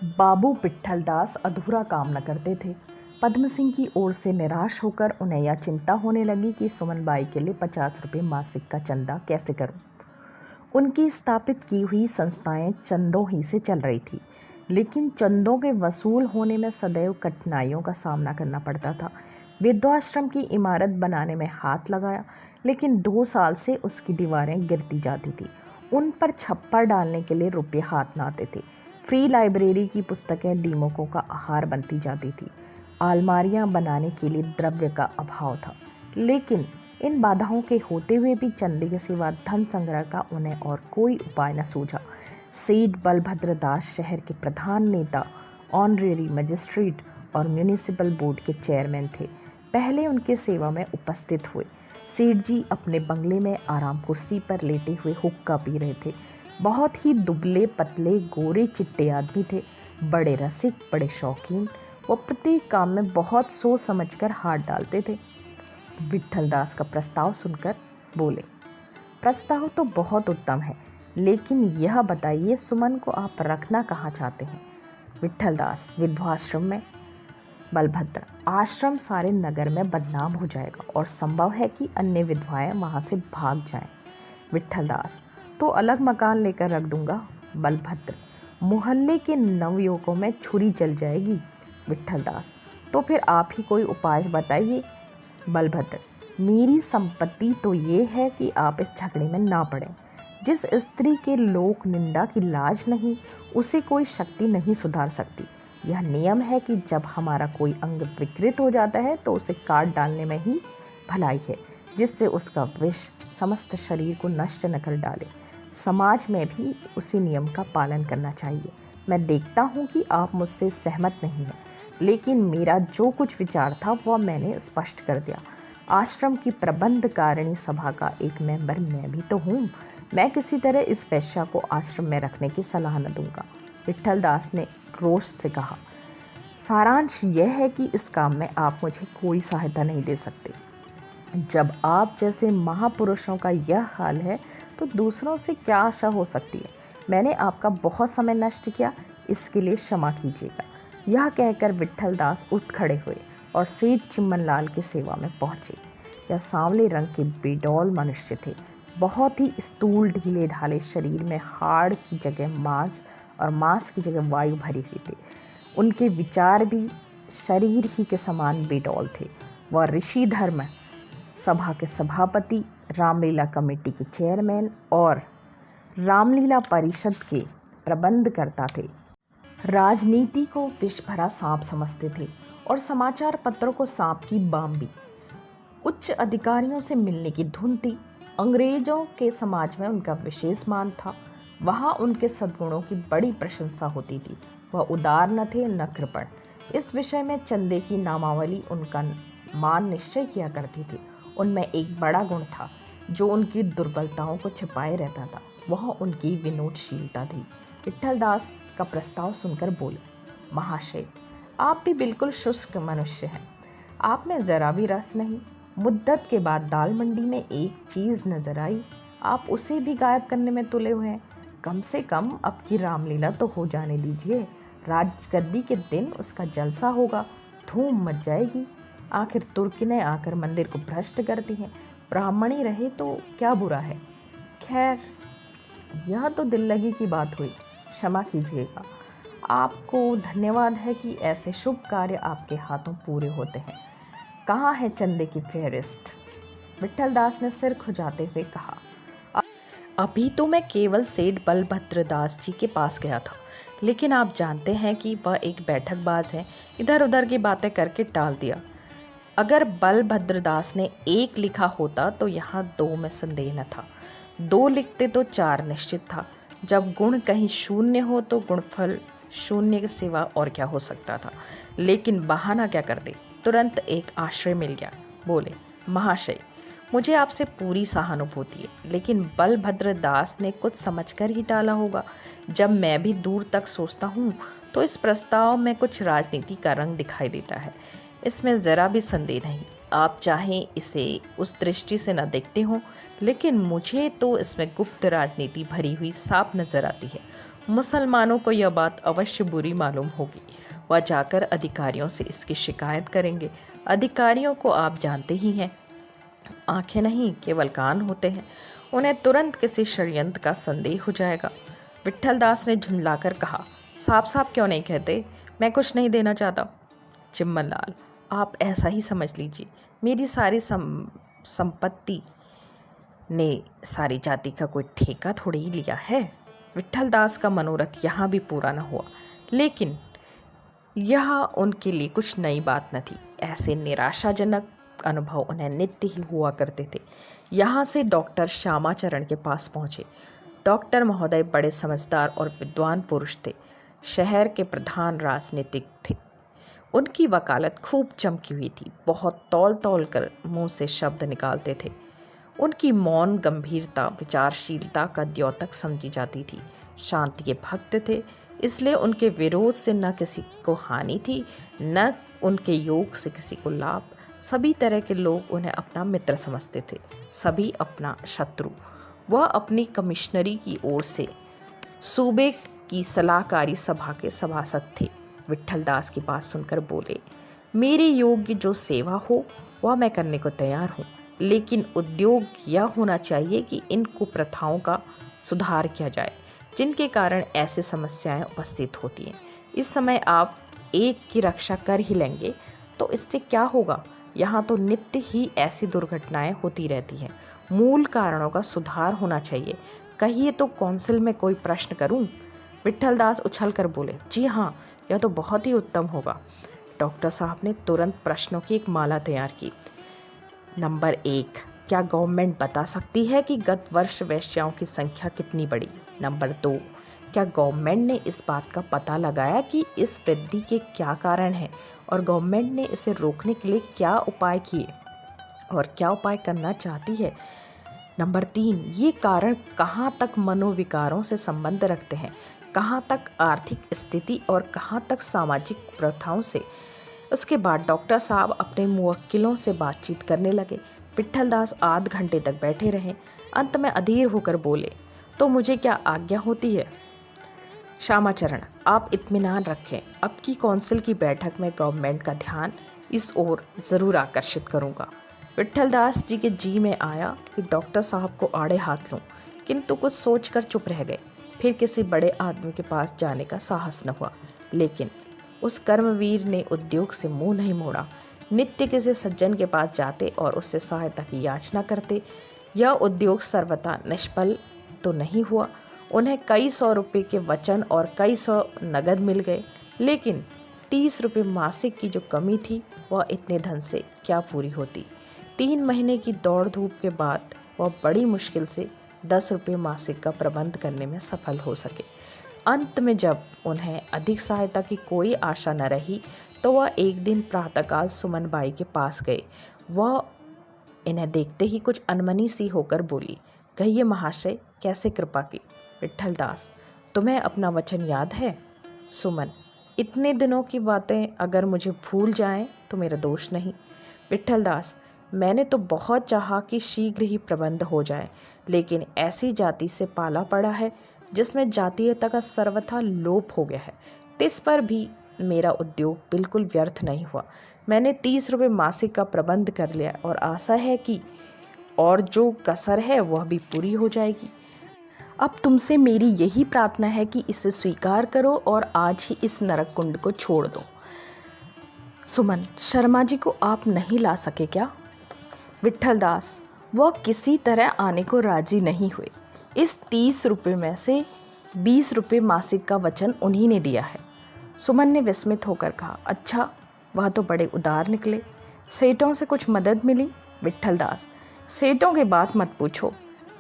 बाबू विट्ठल दास अधूरा काम न करते थे। पद्म सिंह की ओर से निराश होकर उन्हें यह चिंता होने लगी कि सुमन बाई के लिए 50 रुपये मासिक का चंदा कैसे करूं। उनकी स्थापित की हुई संस्थाएं चंदों ही से चल रही थी, लेकिन चंदों के वसूल होने में सदैव कठिनाइयों का सामना करना पड़ता था। वृद्धाश्रम की इमारत बनाने में हाथ लगाया, लेकिन 2 साल से उसकी दीवारें गिरती जाती थी। उन पर छप्पर डालने के लिए रुपये हाथ न आते थे। फ्री लाइब्रेरी की पुस्तकें दीमकों का आहार बनती जाती थी। अलमारियां बनाने के लिए द्रव्य का अभाव था, लेकिन इन बाधाओं के होते हुए भी चंदे के सिवा धन संग्रह का उन्हें और कोई उपाय न सूझा। सेठ बलभद्र दास शहर के प्रधान नेता, ऑनरेरी मजिस्ट्रेट और म्यूनिसिपल बोर्ड के चेयरमैन थे। पहले उनके सेवा में उपस्थित हुए। सेठ जी अपने बंगले में आराम कुर्सी पर लेटे हुए हुक्का पी रहे थे। बहुत ही दुबले पतले गोरे चिट्टे आदमी थे, बड़े रसिक, बड़े शौकीन। वो प्रत्येक काम में बहुत सोच समझकर हाथ डालते थे। विट्ठल दास का प्रस्ताव सुनकर बोले, प्रस्ताव तो बहुत उत्तम है, लेकिन यह बताइए सुमन को आप रखना कहाँ चाहते हैं। विट्ठल दास, विधवाश्रम में। बलभद्र, आश्रम सारे नगर में बदनाम हो जाएगा और संभव है कि अन्य विधवाएं वहां से भाग जाएं। विट्ठल दास, तो अलग मकान लेकर रख दूंगा। बलभद्र, मोहल्ले के नवयुवकों में छुरी चल जाएगी। विट्ठल दास, तो फिर आप ही कोई उपाय बताइए। बलभद्र, मेरी संपत्ति तो ये है कि आप इस झगड़े में ना पड़ें। जिस स्त्री के लोक निंदा की लाज नहीं, उसे कोई शक्ति नहीं सुधार सकती। यह नियम है कि जब हमारा कोई अंग विकृत हो जाता है तो उसे काट डालने में ही भलाई है, जिससे उसका विष समस्त शरीर को नष्ट न कर डाले। समाज में भी उसी नियम का पालन करना चाहिए। मैं देखता हूँ कि आप मुझसे सहमत नहीं हैं, लेकिन मेरा जो कुछ विचार था वह मैंने स्पष्ट कर दिया। आश्रम की प्रबंधकारिणी सभा का एक मेंबर मैं भी तो हूँ। मैं किसी तरह इस वैश्या को आश्रम में रखने की सलाह न दूंगा। विट्ठल दास ने रोष से कहा, सारांश यह है कि इस काम में आप मुझे कोई सहायता नहीं दे सकते। जब आप जैसे महापुरुषों का यह हाल है तो दूसरों से क्या आशा हो सकती है। मैंने आपका बहुत समय नष्ट किया, इसके लिए क्षमा कीजिएगा। यह कहकर विट्ठल दास उठ खड़े हुए और सेठ चिम्मनलाल की सेवा में पहुंचे। यह सांवले रंग के बेडौल मनुष्य थे, बहुत ही स्थूल, ढीले ढाले शरीर में हाड़ की जगह मांस और मांस की जगह वायु भरी हुई थी। उनके विचार भी शरीर ही के समान बेडौल थे। वह ऋषि धर्म सभा के सभापति, रामलीला कमेटी के चेयरमैन और रामलीला परिषद के प्रबंधकर्ता थे। राजनीति को विष भरा सांप समझते थे और समाचार पत्रों को सांप की बाम भी। उच्च अधिकारियों से मिलने की धुन थी। अंग्रेजों के समाज में उनका विशेष मान था। वहाँ उनके सद्गुणों की बड़ी प्रशंसा होती थी। वह उदार न थे न कृपण। इस विषय में चंदे की नामावली उनका मान निश्चय किया करती थी। उनमें एक बड़ा गुण था जो उनकी दुर्बलताओं को छिपाए रहता था, वह उनकी विनोदशीलता थी। विट्ठल दास का प्रस्ताव सुनकर बोले, महाशय, आप भी बिल्कुल शुष्क मनुष्य हैं। आप में ज़रा भी रस नहीं। मुद्दत के बाद दाल मंडी में एक चीज़ नजर आई, आप उसे भी गायब करने में तुले हुए हैं। कम से कम अब की रामलीला तो हो जाने दीजिए। राजगद्दी के दिन उसका जलसा होगा, धूम मच जाएगी। आखिर तुर्किनें आकर मंदिर को भ्रष्ट करती हैं, ब्राह्मणी रहे तो क्या बुरा है। खैर, यह तो दिल लगी की बात हुई, क्षमा कीजिएगा। आपको धन्यवाद है कि ऐसे शुभ कार्य आपके हाथों पूरे होते हैं। कहाँ है चंदे की फेहरिस्त? विट्ठल दास ने सिर खुजाते हुए कहा, अभी तो मैं केवल सेठ बलभद्र दास जी के पास गया था, लेकिन आप जानते हैं कि वह एक बैठकबाज है, इधर उधर की बातें करके टाल दिया। अगर बलभद्र दास ने 1 लिखा होता तो यहाँ 2 में संदेह न था। 2 लिखते तो 4 निश्चित था। जब गुण कहीं शून्य हो तो गुणफल शून्य के सिवा और क्या हो सकता था। लेकिन बहाना क्या करते, तुरंत एक आश्रय मिल गया। बोले, महाशय, मुझे आपसे पूरी सहानुभूति है, लेकिन बलभद्र दास ने कुछ समझकर ही टाला होगा। जब मैं भी दूर तक सोचता हूँ तो इस प्रस्ताव में कुछ राजनीति का रंग दिखाई देता है। इसमें ज़रा भी संदेह नहीं। आप चाहें इसे उस दृष्टि से न देखते हो, लेकिन मुझे तो इसमें गुप्त राजनीति भरी हुई साफ नजर आती है। मुसलमानों को यह बात अवश्य बुरी मालूम होगी। वह जाकर अधिकारियों से इसकी शिकायत करेंगे। अधिकारियों को आप जानते ही हैं, आंखें नहीं केवल कान होते हैं। उन्हें तुरंत किसी षड्यंत्र का संदेह हो जाएगा। विट्ठलदास ने झुंझलाकर कहा, साफ साफ क्यों नहीं कहते? मैं कुछ नहीं देना चाहता। चिम्मनलाल, आप ऐसा ही समझ लीजिए, मेरी सारी संपत्ति ने सारी जाति का कोई ठेका थोड़ी ही लिया है। विट्ठलदास का मनोरथ यहाँ भी पूरा न हुआ, लेकिन यह उनके लिए कुछ नई बात न थी। ऐसे निराशाजनक अनुभव उन्हें नित्य ही हुआ करते थे। यहाँ से डॉक्टर श्यामाचरण के पास पहुँचे। डॉक्टर महोदय बड़े समझदार और विद्वान पुरुष थे। शहर के प्रधान राजनीतिक थे। उनकी वकालत खूब चमकी हुई थी। बहुत तौल तौल कर मुंह से शब्द निकालते थे। उनकी मौन गंभीरता विचारशीलता का द्योतक समझी जाती थी। शांति के भक्त थे, इसलिए उनके विरोध से न किसी को हानि थी, न उनके योग से किसी को लाभ। सभी तरह के लोग उन्हें अपना मित्र समझते थे, सभी अपना शत्रु। वह अपनी कमिश्नरी की ओर से सूबे की सलाहकारी सभा के सभासद थे। विट्ठलदास की बात सुनकर बोले, मेरे योग्य जो सेवा हो वह मैं करने को तैयार हूँ, लेकिन उद्योग यह होना चाहिए कि इन कुप्रथाओं का सुधार किया जाए जिनके कारण ऐसी समस्याएं उपस्थित होती हैं। इस समय आप एक की रक्षा कर ही लेंगे तो इससे क्या होगा? यहाँ तो नित्य ही ऐसी दुर्घटनाएं होती रहती हैं। मूल कारणों का सुधार होना चाहिए। कहिए तो काउंसिल में कोई प्रश्न करूं? विट्ठलदास उछल कर बोले, जी हाँ, यह तो बहुत ही उत्तम होगा। डॉक्टर साहब ने तुरंत प्रश्नों की एक माला तैयार की। नंबर 1, क्या गवर्नमेंट बता सकती है कि गत वर्ष वेश्याओं की संख्या कितनी बढ़ी? नंबर 2, क्या गवर्नमेंट ने इस बात का पता लगाया कि इस वृद्धि के क्या कारण हैं और गवर्नमेंट ने इसे रोकने के लिए क्या उपाय किए और क्या उपाय करना चाहती है? नंबर 3, ये कारण कहाँ तक मनोविकारों से संबंध रखते हैं, कहाँ तक आर्थिक स्थिति और कहाँ तक सामाजिक प्रथाओं से? उसके बाद डॉक्टर साहब अपने मुवक्किलों से बातचीत करने लगे। विट्ठलदास आध घंटे तक बैठे रहे। अंत में अधीर होकर बोले, तो मुझे क्या आज्ञा होती है? श्यामाचरण, आप इत्मीनान रखें, अब की काउंसिल की बैठक में गवर्नमेंट का ध्यान इस ओर ज़रूर आकर्षित करूँगा। विट्ठलदास जी के जी में आया कि डॉक्टर साहब को आड़े हाथ लूँ, किंतु कुछ सोचकर चुप रह गए। फिर किसी बड़े आदमी के पास जाने का साहस न हुआ, लेकिन उस कर्मवीर ने उद्योग से मुंह नहीं मोड़ा। नित्य किसी सज्जन के पास जाते और उससे सहायता की याचना करते। यह उद्योग सर्वथा निष्फल तो नहीं हुआ। उन्हें कई सौ रुपये के वचन और कई सौ नगद मिल गए, लेकिन 30 रुपये मासिक की जो कमी थी वह इतने धन से क्या पूरी होती। 3 महीने की दौड़ धूप के बाद वह बड़ी मुश्किल से 10 रुपये मासिक का प्रबंध करने में सफल हो सके। अंत में जब उन्हें अधिक सहायता की कोई आशा न रही तो वह एक दिन प्रातःकाल सुमन बाई के पास गए। वह इन्हें देखते ही कुछ अनमनी सी होकर बोली, कहिए महाशय, कैसे कृपा की? विट्ठलदास, तुम्हें अपना वचन याद है? सुमन, इतने दिनों की बातें अगर मुझे भूल जाएं तो मेरा दोष नहीं। विट्ठलदास, मैंने तो बहुत चाहा कि शीघ्र ही प्रबंध हो जाए, लेकिन ऐसी जाति से पाला पड़ा है जिसमें जातीयता का सर्वथा लोप हो गया है। इस पर भी मेरा उद्योग बिल्कुल व्यर्थ नहीं हुआ। मैंने 30 रुपये मासिक का प्रबंध कर लिया और आशा है कि और जो कसर है वह भी पूरी हो जाएगी। अब तुमसे मेरी यही प्रार्थना है कि इसे स्वीकार करो और आज ही इस नरक कुंड को छोड़ दो। सुमन, शर्मा जी को आप नहीं ला सके क्या? विट्ठलदास, वह किसी तरह आने को राजी नहीं हुए। इस 30 रुपये में से 20 रुपये मासिक का वचन उन्हीं ने दिया है। सुमन ने विस्मित होकर कहा, अच्छा, वह तो बड़े उदार निकले। सेठों से कुछ मदद मिली? विट्ठलदास, सेठों की बात मत पूछो।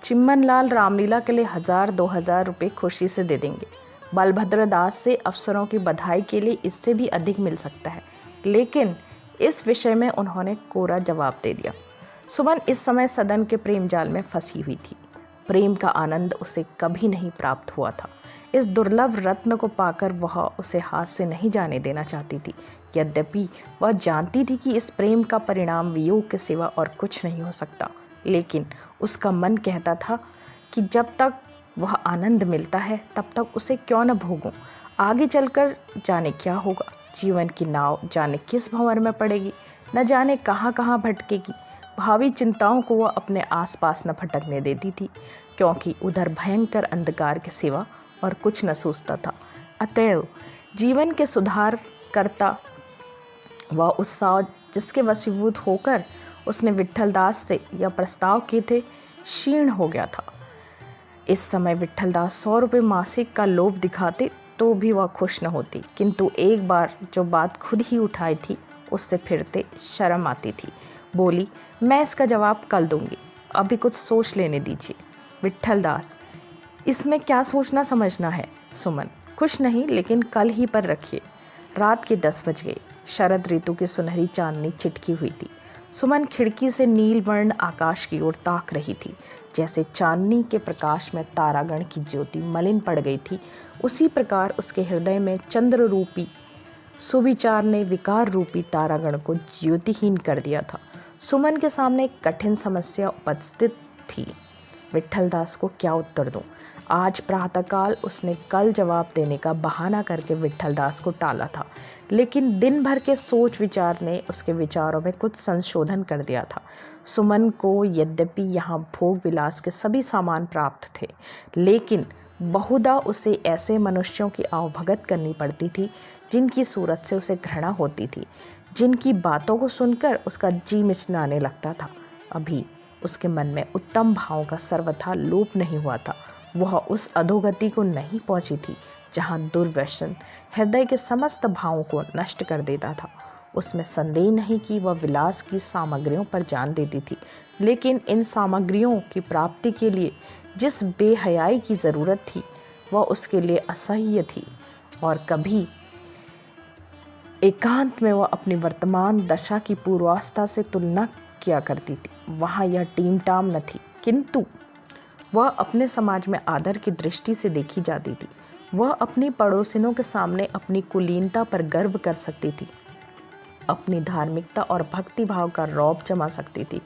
चिम्मनलाल रामलीला के लिए 1000-2000 रुपये खुशी से दे देंगे। बलभद्र दास से अफसरों की बधाई के लिए इससे भी अधिक मिल सकता है, लेकिन इस विषय में उन्होंने कोरा जवाब दे दिया। सुमन इस समय सदन के प्रेम जाल में फंसी हुई थी। प्रेम का आनंद उसे कभी नहीं प्राप्त हुआ था। इस दुर्लभ रत्न को पाकर वह उसे हाथ से नहीं जाने देना चाहती थी। यद्यपि वह जानती थी कि इस प्रेम का परिणाम वियोग के सिवा और कुछ नहीं हो सकता, लेकिन उसका मन कहता था कि जब तक वह आनंद मिलता है तब तक उसे क्यों न भोगूं। आगे चलकर जाने क्या होगा। जीवन की नाव जाने किस भंवर में पड़ेगी, न जाने कहाँ कहाँ भटकेगी। भावी चिंताओं को वह अपने आसपास न भटकने देती थी, क्योंकि उधर भयंकर अंधकार के सिवा और कुछ न सोचता था। अतएव जीवन के सुधार करता वह उत्साह जिसके वशीभूत होकर उसने विट्ठलदास से यह प्रस्ताव किए थे, क्षीण हो गया था। इस समय विट्ठलदास 100 रुपये मासिक का लोभ दिखाते तो भी वह खुश न होती, किंतु एक बार जो बात खुद ही उठाई थी उससे फिरते शर्म आती थी। बोली, मैं इसका जवाब कल दूंगी, अभी कुछ सोच लेने दीजिए। विट्ठलदास, इसमें क्या सोचना समझना है। सुमन, खुश नहीं, लेकिन कल ही पर रखिए। रात के 10 बज गए। शरद ऋतु की सुनहरी चांदनी चिटकी हुई थी। सुमन खिड़की से नीलवर्ण आकाश की ओर ताक रही थी। जैसे चांदनी के प्रकाश में तारागण की ज्योति मलिन पड़ गई थी, उसी प्रकार उसके हृदय में चंद्र रूपी सुविचार ने विकार रूपी तारागण को ज्योतिहीन कर दिया था। सुमन के सामने एक कठिन समस्या उपस्थित थी। विट्ठलदास को क्या उत्तर दूं? आज प्रातःकाल उसने कल जवाब देने का बहाना करके विट्ठलदास को टाला था, लेकिन दिन भर के सोच विचार ने उसके विचारों में कुछ संशोधन कर दिया था। सुमन को यद्यपि यहाँ भोग विलास के सभी सामान प्राप्त थे, लेकिन बहुधा उसे ऐसे मनुष्यों की आवभगत करनी पड़ती थी जिनकी सूरत से उसे घृणा होती थी, जिनकी बातों को सुनकर उसका जी मिचलाने लगता था। अभी उसके मन में उत्तम भावों का सर्वथा लोप नहीं हुआ था। वह उस अधोगति को नहीं पहुंची थी जहाँ दुर्व्यसन हृदय के समस्त भावों को नष्ट कर देता था। उसमें संदेह नहीं कि वह विलास की सामग्रियों पर जान देती थी, लेकिन इन सामग्रियों की प्राप्ति के लिए जिस बेहयाई की ज़रूरत थी वह उसके लिए असह्य थी, और कभी एकांत में वह अपनी वर्तमान दशा की पूर्वावस्था से तुलना किया करती थी। वहाँ यह टीमटाम न थी, किंतु वह अपने समाज में आदर की दृष्टि से देखी जाती थी। वह अपनी पड़ोसिनों के सामने अपनी कुलीनता पर गर्व कर सकती थी, अपनी धार्मिकता और भक्ति भाव का रौब जमा सकती थी।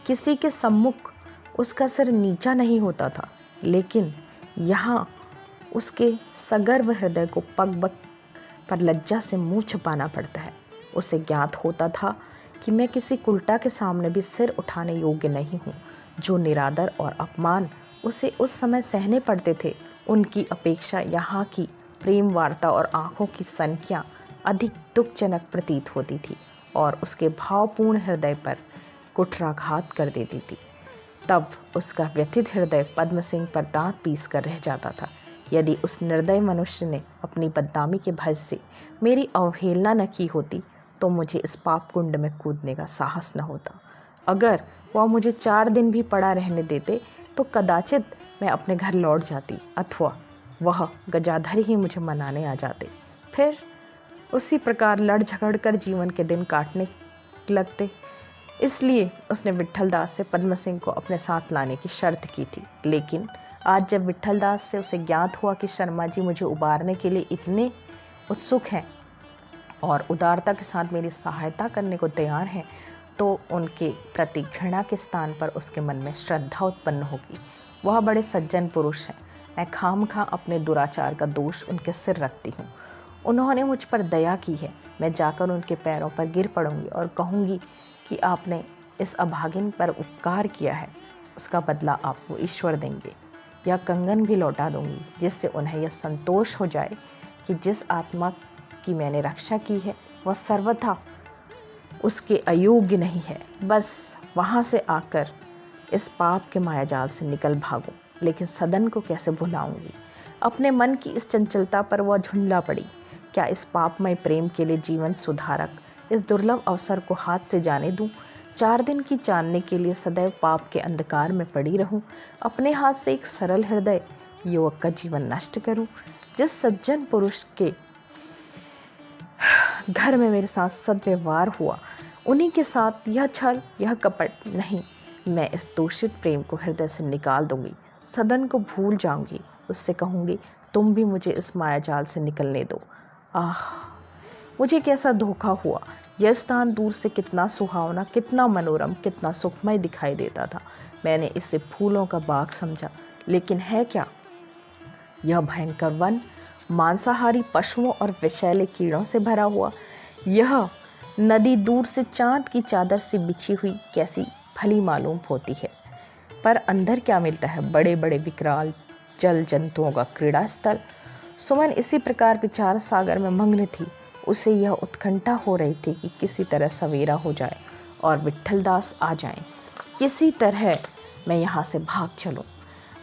किसी के सम्मुख उसका सिर नीचा नहीं होता था, लेकिन यहाँ उसके सगर्व हृदय को पग पग पर लज्जा से मुंह छुपाना पड़ता है। उसे ज्ञात होता था कि मैं किसी कुलटा के सामने भी सिर उठाने योग्य नहीं हूँ। जो निरादर और अपमान उसे उस समय सहने पड़ते थे, उनकी अपेक्षा यहाँ की प्रेम वार्ता और आँखों की संख्या अधिक दुखजनक प्रतीत होती थी और उसके भावपूर्ण हृदय पर कुठाराघात कर देती थी। तब उसका व्यथित हृदय पद्म सिंह पर दांत पीस कर रह जाता था। यदि उस निर्दय मनुष्य ने अपनी बदनामी के भय से मेरी अवहेलना न की होती तो मुझे इस पाप कुंड में कूदने का साहस न होता। अगर वह मुझे 4 दिन भी पड़ा रहने देते तो कदाचित मैं अपने घर लौट जाती, अथवा वह गजाधर ही मुझे मनाने आ जाते। फिर उसी प्रकार लड़ झगड़ कर जीवन के दिन काटने लगते। इसलिए उसने विट्ठलदास से पद्म सिंह को अपने साथ लाने की शर्त की थी। लेकिन आज जब विट्ठलदास से उसे ज्ञात हुआ कि शर्मा जी मुझे उबारने के लिए इतने उत्सुक हैं और उदारता के साथ मेरी सहायता करने को तैयार हैं, तो उनके प्रति घृणा के स्थान पर उसके मन में श्रद्धा उत्पन्न होगी। वह बड़े सज्जन पुरुष हैं। मैं खामखा अपने दुराचार का दोष उनके सिर रखती हूँ। उन्होंने मुझ पर दया की है। मैं जाकर उनके पैरों पर गिर पड़ूंगी और कहूँगी कि आपने इस अभागिन पर उपकार किया है, उसका बदला आपको ईश्वर देंगे। यह कंगन भी लौटा दूंगी, जिससे उन्हें यह संतोष हो जाए कि जिस आत्मा की मैंने रक्षा की है वह सर्वथा उसके अयोग्य नहीं है। बस वहाँ से आकर इस पाप के मायाजाल से निकल भागूं। लेकिन सदन को कैसे भुलाऊंगी? अपने मन की इस चंचलता पर वह झुंझला पड़ी। क्या इस पापमय प्रेम के लिए जीवन सुधारक इस दुर्लभ अवसर को हाथ से जाने दूं? 4 दिन की चांदनी के लिए सदैव पाप के अंधकार में पड़ी रहूं? अपने हाथ से एक सरल हृदय युवक का जीवन नष्ट करूं? जिस सज्जन पुरुष के घर में मेरे साथ सद्व्यवहार हुआ, उन्हीं के साथ यह छल, यह कपट नहीं। मैं इस दूषित प्रेम को हृदय से निकाल दूंगी। सदन को भूल जाऊंगी। उससे कहूंगी, तुम भी मुझे इस मायाजाल से निकलने दो। आह, मुझे कैसा धोखा हुआ। यह स्थान दूर से कितना सुहावना, कितना मनोरम, कितना सुखमय दिखाई देता था। मैंने इसे फूलों का बाग समझा, लेकिन है क्या? यह भयंकर वन मांसाहारी पशुओं और विषैले कीड़ों से भरा हुआ, यह नदी दूर से चांद की चादर से बिछी हुई कैसी भली मालूम होती है, पर अंदर क्या मिलता है? बड़े बड़े विकराल जल जंतुओं का क्रीड़ा स्थल। सुमन इसी प्रकार विचार सागर में मग्न थी। उसे यह उत्कंठा हो रही थी कि किसी तरह सवेरा हो जाए और विट्ठलदास आ जाएं। किसी तरह मैं यहाँ से भाग चलूं।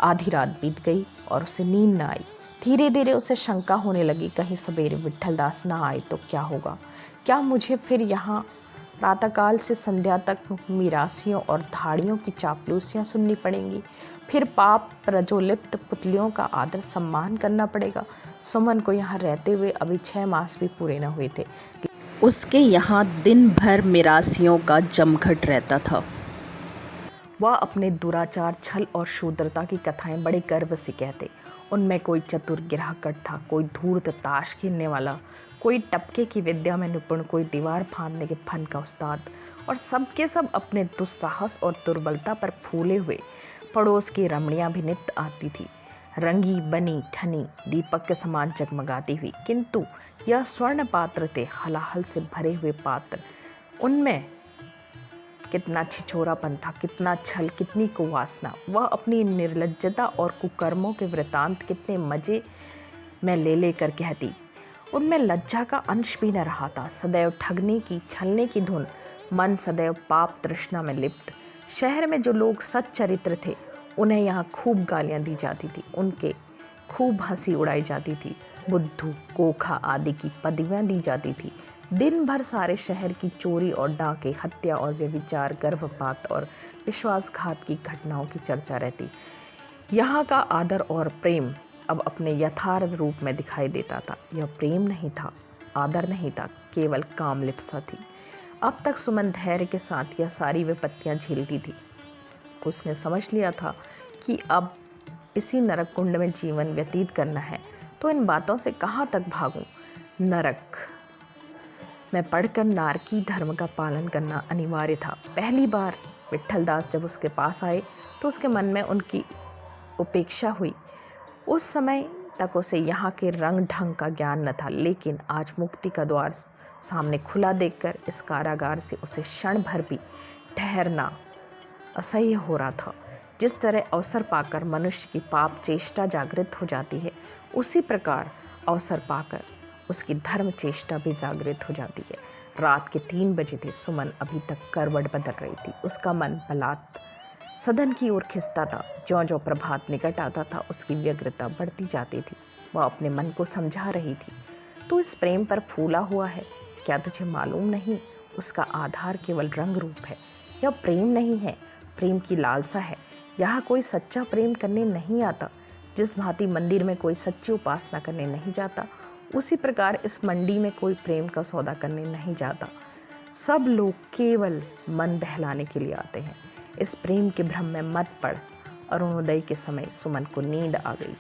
आधी रात बीत गई और उसे नींद न आई। धीरे धीरे उसे शंका होने लगी, कहीं सवेरे विट्ठलदास ना आए तो क्या होगा? क्या मुझे फिर यहाँ प्रातःकाल से संध्या तक मिरासियों और धाड़ियों की चापलूसियाँ सुननी पड़ेंगी? फिर पाप प्रज्वलित पुतलियों का आदर सम्मान करना पड़ेगा। सुमन को यहाँ रहते हुए अभी 6 मास भी पूरे न हुए थे। उसके यहाँ दिन भर मिरासियों का जमघट रहता था। वह अपने दुराचार, छल और शूद्रता की कथाएं बड़े गर्व से कहते। उनमें कोई चतुर गिरहकट था, कोई धूर्त ताश खेलने वाला, कोई टपके की विद्या में निपुण, कोई दीवार फांदने के फन का उस्ताद, और सबके सब अपने दुस्साहस और दुर्बलता पर फूले हुए। पड़ोस की रमणियां भी नित्य आती थी, रंगी बनी ठनी दीपक के समान जगमगाती हुई, किंतु यह स्वर्ण पात्र थे, हलाहल से भरे हुए पात्र। उनमें कितना छिछोरापन था, कितना छल, कितनी कुवासना। वह अपनी निर्लज्जता और कुकर्मों के वृतांत कितने मजे में ले लेकर कहती। उनमें लज्जा का अंश भी न रहा था। सदैव ठगने की, छलने की धुन, मन सदैव पाप तृष्णा में लिप्त। शहर में जो लोग सच्चरित्र थे, उन्हें यहाँ खूब गालियाँ दी जाती थी, उनके खूब हंसी उड़ाई जाती थी। बुद्धू, गोखा आदि की पदवियाँ दी जाती थी। दिन भर सारे शहर की चोरी और डाके, हत्या और व्यभिचार, गर्भपात और विश्वासघात की घटनाओं की चर्चा रहती। यहाँ का आदर और प्रेम अब अपने यथार्थ रूप में दिखाई देता था। यह प्रेम नहीं था, आदर नहीं था, केवल कामलिप्सा थी। अब तक सुमन धैर्य के साथ यह सारी विपत्तियाँ झेलती थी। उसने समझ लिया था कि अब इसी नरक कुंड में जीवन व्यतीत करना है, तो इन बातों से कहाँ तक भागूं? नरक में पढ़कर नारकी धर्म का पालन करना अनिवार्य था। पहली बार विट्ठलदास जब उसके पास आए तो उसके मन में उनकी उपेक्षा हुई। उस समय तक उसे यहाँ के रंग ढंग का ज्ञान न था, लेकिन आज मुक्ति का द्वार सामने खुला देखकर इस कारागार से उसे क्षण भर भी ठहरना असह्य हो रहा था। जिस तरह अवसर पाकर मनुष्य की पाप चेष्टा जागृत हो जाती है, उसी प्रकार अवसर पाकर उसकी धर्म चेष्टा भी जागृत हो जाती है। रात के 3 बजे थे। सुमन अभी तक करवट बदल रही थी। उसका मन बलात् सदन की ओर खिंचता था। ज्यों-ज्यों प्रभात निकट आता था, उसकी व्यग्रता बढ़ती जाती थी। वह अपने मन को समझा रही थी, तू इस प्रेम पर फूला हुआ है, क्या तुझे मालूम नहीं? उसका आधार केवल रंग रूप है। यह प्रेम नहीं है, प्रेम की लालसा है। यहाँ कोई सच्चा प्रेम करने नहीं आता। जिस भांति मंदिर में कोई सच्ची उपासना करने नहीं जाता, उसी प्रकार इस मंडी में कोई प्रेम का सौदा करने नहीं जाता। सब लोग केवल मन बहलाने के लिए आते हैं। इस प्रेम के भ्रम में मत पड़। अरुणोदय के समय सुमन को नींद आ गई।